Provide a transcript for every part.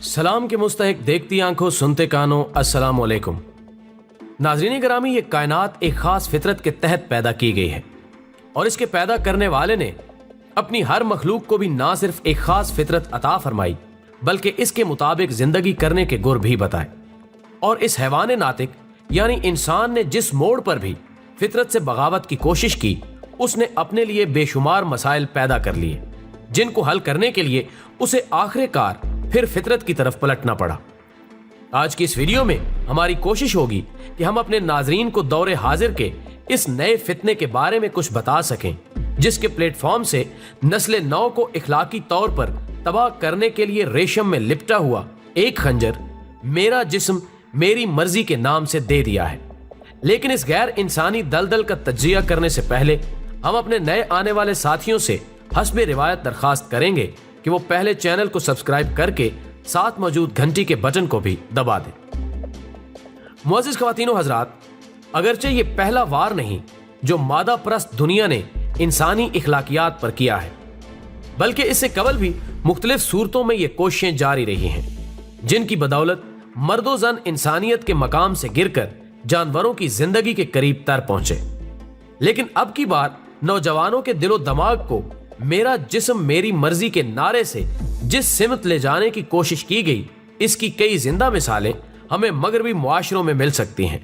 सलाम के मुस्तहिक देखती आंखों सुनते कानों अस्सलाम वालेकुम। नाज़रीन गिरामी, ये कायनात एक ख़ास फितरत के तहत पैदा की गई है और इसके पैदा करने वाले ने अपनी हर मखलूक को भी ना सिर्फ एक ख़ास फितरत अता फरमाई बल्कि इसके मुताबिक ज़िंदगी करने के गुर भी बताए। और इस हैवान नातिक यानी इंसान ने जिस मोड़ पर भी फितरत से बगावत की कोशिश की, उसने अपने लिए बेशुमार मसाइल पैदा कर लिए जिनको हल करने के लिए उसे आखिरकार फिर फितरत की तरफ पलटना पड़ा। आज की इस वीडियो में हमारी कोशिश होगी कि हम अपने नाजरीन को दौरे हाजिर के इस नए फितने के बारे में कुछ बता सकें जिसके प्लेटफॉर्म से नस्ल नौ को इखलाकी तौर पर तबाह करने के लिए रेशम में लिपटा हुआ एक खंजर मेरा जिस्म मेरी मर्जी के नाम से दे दिया है। लेकिन इस गैर इंसानी दलदल का तज्जिया करने से पहले हम अपने नए आने वाले साथियों से हस्बे रिवायत दरखास्त करेंगे कि वो पहले चैनल को सब्सक्राइब करके साथ मौजूद घंटी के बटन को भी दबा दें। मुअज़्ज़िज़ ख़वातीन व हज़रात, अगरचे ये पहला वार नहीं जो मादा परस्त दुनिया ने इंसानी इखलाकियात पर किया है, बल्कि इससे कबल भी मुख्तलिफ सूरतों में ये कोशिशें जारी रही हैं जिनकी बदौलत मर्दो जन इंसानियत के मकाम से गिरकर जानवरों की जिंदगी के करीब तर पहुंचे। लेकिन अब की बार नौजवानों के दिलो दिमाग को मेरा जिस्म मेरी मर्जी के नारे से जिस सिमत ले जाने की कोशिश की गई, इसकी कई जिंदा मिसालें हमें मगरबी मुआशरों में मिल सकती हैं,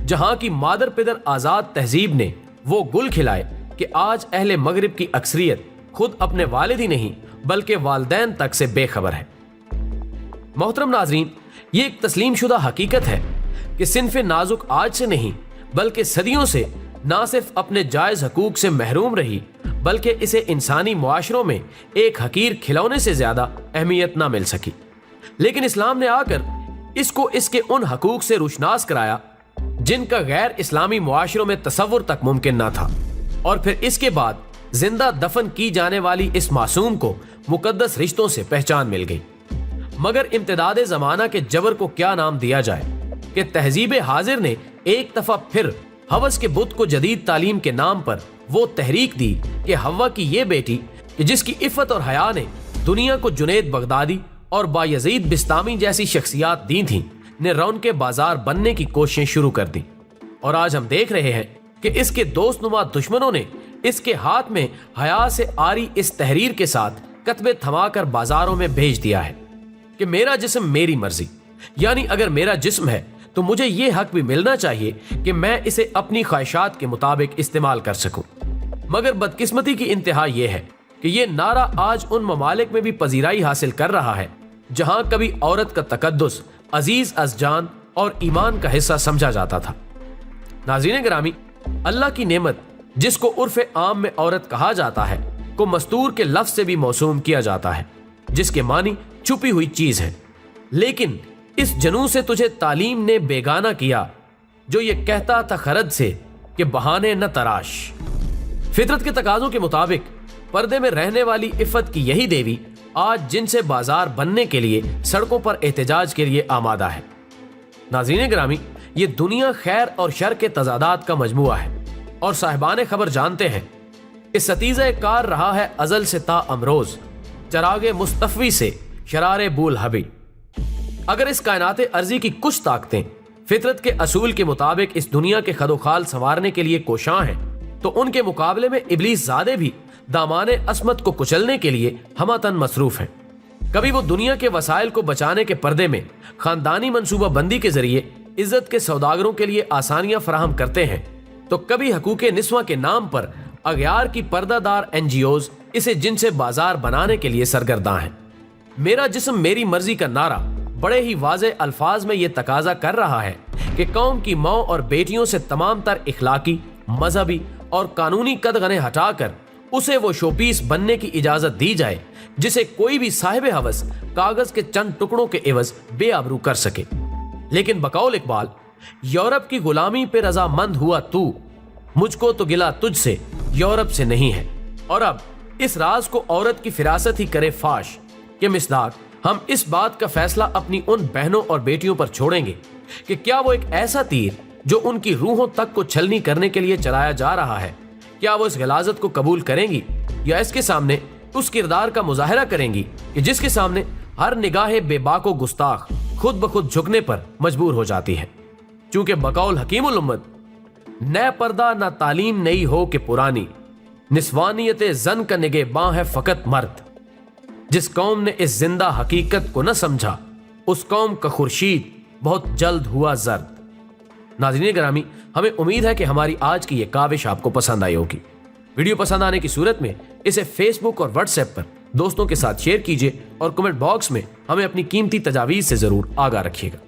जहां की मादर पिदर आजाद तहजीब ने वो गुल खिलाए कि आज अहले मगरिब की अक्सरियत खुद अपने वालिद ही नहीं बल्कि वालिदैन तक से बेखबर है। मोहतरम नाजरीन, ये एक तस्लीम शुदा हकीकत है कि सिन्फ़े नाजुक आज से नहीं बल्कि सदियों से ना सिर्फ अपने जायज़ हकूक से महरूम रही बल्कि इसे इंसानी मुआशरों में एक हकीर खिलौने से ज्यादा अहमियत ना मिल सकी। लेकिन इस्लाम ने आकर इसको इसके उन हकूक से रुशनास कराया जिनका गैर इस्लामी मुआशरों में तसव्वुर तक मुमकिन ना था, और फिर इसके बाद जिंदा दफन की जाने वाली इस मासूम को मुकद्दस रिश्तों से पहचान मिल गई। मगर इम्तिदाद ज़माना के जबर को क्या नाम दिया जाए कि तहजीब हाजिर ने एक दफा फिर हवस के बुत को जदीद तालीम के नाम पर वो तहरीक दी कि हवा की ये बेटी कि जिसकी इफ़्फ़त और हया ने दुनिया को जुनैद बगदादी और बायज़ीद बिस्तामी जैसी शख्सियात दी थीं, ने रौन के बाजार बनने की कोशिशें शुरू कर दी। और आज हम देख रहे हैं कि इसके दोस्तनुमा दुश्मनों ने इसके हाथ में हया से आरी इस तहरीर के साथ कतबे थमाकर बाजारों में भेज दिया है कि मेरा जिस्म मेरी मर्जी, यानी अगर मेरा जिस्म है तो मुझे ये हक भी मिलना चाहिए कि मैं इसे अपनी ख्वाहिशात के मुताबिक इस्तेमाल कर सकूं। मगर बदकिस्मती की इंतहा यह है कि ये नारा आज उन ममालिक में भी पजीराई हासिल कर रहा है जहां कभी औरत का तकद्दुस अजीज अज जान और ईमान का हिस्सा समझा जाता था। नाज़रीन गिरामी, अल्लाह की नेमत जिसको उर्फ़े आम में औरत कहा जाता है को मस्तूर के लफ्ज़ से भी मौसूम किया जाता है जिसके मानी छुपी हुई चीज है। लेकिन इस जनू से तुझे तालीम ने बेगाना किया जो ये कहता था खरद से कि बहाने न तराश। फितरत के तकाजों के मुताबिक पर्दे में रहने वाली इफ़्फ़त की यही देवी आज जिनसे बाजार बनने के लिए सड़कों पर एहतजाज के लिए आमादा है। नाज़रीन गिरामी, ये दुनिया खैर और शर के तजादात का मजमुआ है और साहिबान खबर जानते हैं कि सतीज़े कार रहा है अजल से ता अमरोज, चरागे मुस्तफ़ी से शरारे बूल हबी। अगर इस कायनात अर्जी की कुछ ताकतें फितरत के असूल के मुताबिक इस दुनिया के खदोखाल संवारने के लिए कोशां हैं, तो उनके मुकाबले में इब्लीस ज़ादे भी दामाने असमत को कुचलने के लिए हमातन मसरूफ हैं। कभी वो दुनिया के वसाइल को बचाने के पर्दे में खानदानी मनसूबा बंदी के जरिए इज्जत के सौदागरों के लिए आसानियां फराहम करते हैं, तो कभी हकूक़े निस्वा के नाम पर अगयार की पर्दादार NGOs इसे जिनसे बाजार बनाने के लिए सरगर्दां हैं। मेरा जिस्म मेरी मर्जी का नारा बड़े ही वाज़े अल्फाज में ये तकाजा कर रहा है कि कौम की माँ और बेटियों से तमाम तर इखलाकी, मजहबी और कानूनी कदगने हटाकर उसे वो शोपीस बनने की इजाजत दी जाए जिसे कोई भी साहिब हवस कागज के चंद टुकड़ों के एवज बेआबरू कर सके। लेकिन बकौल इकबाल, यूरोप की गुलामी पे रजामंद हुआ तू, मुझको तो गिला तुझसे यूरोप से नहीं है। और अब इस राज को औरत की फिरासत ही करे फाश के मिसदाक हम इस बात का फैसला अपनी उन बहनों और बेटियों पर छोड़ेंगे कि क्या वो एक ऐसा तीर जो उनकी रूहों तक को छलनी करने के लिए चलाया जा रहा है, क्या वो इस गलाजत को कबूल करेंगी या इसके सामने उस किरदार का मुजाहरा करेंगी कि जिसके सामने ہر نگاہ بے باک و گستاخ خود بخود جھکنے پر مجبور ہو جاتی ہے، چونکہ بقول حکیم الامت نئے پردہ نہ تعلیم نئی ہو کہ پرانی، نسوانیت زن کا نگہباں ہے فقط مرد۔ جس قوم نے اس زندہ حقیقت کو نہ سمجھا اس قوم کا خورشید بہت جلد ہوا زرد۔ ناظرین گرامی، ہمیں امید ہے کہ ہماری آج کی یہ کاوش آپ کو پسند آئی ہوگی۔ ویڈیو پسند آنے کی صورت میں اسے فیس بک اور واٹس ایپ پر دوستوں کے ساتھ شیئر کیجیے اور کمنٹ باکس میں ہمیں اپنی قیمتی تجاویز سے ضرور آگاہ رکھیے گا۔